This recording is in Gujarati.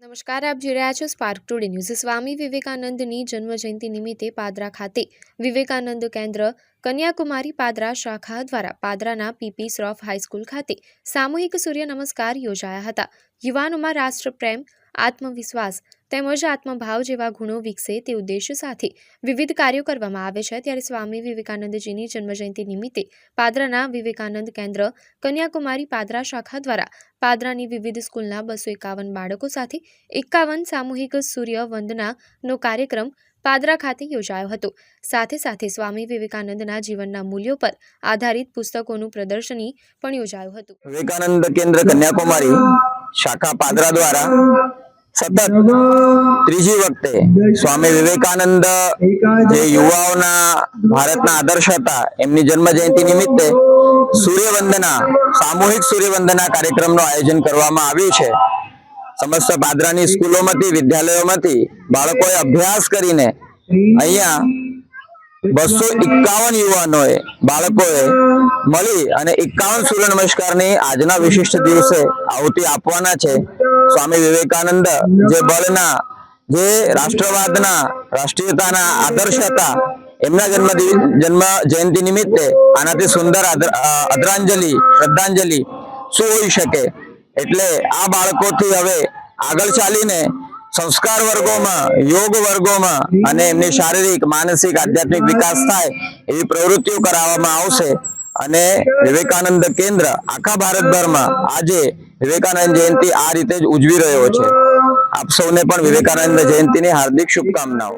નમસ્કાર, આપ જોઈ રહ્યા છો સ્પાર્ક ટુડે ન્યૂઝ। સ્વામી વિવેકાનંદની જન્મજયંતિ નિમિત્તે પાદરા ખાતે વિવેકાનંદ કેન્દ્ર કન્યાકુમારી પાદરા શાખા દ્વારા પાદરાના પીપી શ્રોફ હાઈસ્કૂલ ખાતે સામૂહિક સૂર્ય નમસ્કાર યોજાયા હતા। યુવાનોમાં રાષ્ટ્રપ્રેમ, આત્મવિશ્વાસ તેમજ આત્મભાવ જેવા ગુણો વિકસે તે ઉદ્દેશ્ય સાથે વિવિધ કાર્યો કરવામાં આવે છે। ત્યારે સ્વામી વિવેકાનંદજીની જન્મજયંતિ નિમિત્તે પાદરાના વિવેકાનંદ કેન્દ્ર કન્યાકુમારી પાદરા શાખા દ્વારા પાદરાની વિવિધ સ્કૂલના 251 બાળકો સાથે 51 સામૂહિક સૂર્ય વંદનાનો કાર્યક્રમ પાદરા ખાતે યોજાયો હતો। સાથે સાથે સ્વામી વિવેકાનંદના જીવનના મૂલ્યો પર આધારિત પુસ્તકોનું પ્રદર્શની પણ યોજાયું હતું। વિવેકાનંદ કેન્દ્ર કન્યાકુમારી શાખા પાદરા દ્વારા સતત ત્રીજી વખતે સ્વામી વિવેકાનંદ જે યુવાઓના ભારતના આદર્શ હતા એમની જન્મ જયંતિ નિમિત્તે સૂર્યવંદના સામૂહિક સૂર્યવંદના કાર્યક્રમનું આયોજન કરવામાં આવ્યું છે। સમસ્ત પાદરાની સ્કૂલોમાંથી વિદ્યાલયોમાંથી બાળકોએ અભ્યાસ કરીને અહીંયા 251 યુવાનોએ બાળકોએ મળી અને 51 સૂર્ય નમસ્કારની આજના વિશિષ્ટ દિવસે આહુતિ આપવાના છે। સ્વામી વિવેકાનંદ જે બળના જે રાષ્ટ્રવાદના રાષ્ટ્રીયતાના આદર્શ હતા એમના જન્મ જયંતિ નિમિત્તે આનાથી સુંદર આદરાંજલિ શ્રદ્ધાંજલિ શું હોઈ શકે। એટલે આ બાળકોથી હવે આગળ ચાલીને સંસ્કાર વર્ગોમાં યોગ વર્ગોમાં અને એમની શારીરિક માનસિક આધ્યાત્મિક વિકાસ થાય એવી પ્રવૃત્તિઓ કરાવવામાં આવશે। અને વિવેકાનંદ કેન્દ્ર આખા ભારતભરમાં આજે વિવેકાનંદ જયંતિ આ રીતે જ ઉજવી રહ્યો છે। આપ સૌને પણ વિવેકાનંદ જયંતિની હાર્દિક શુભકામનાઓ।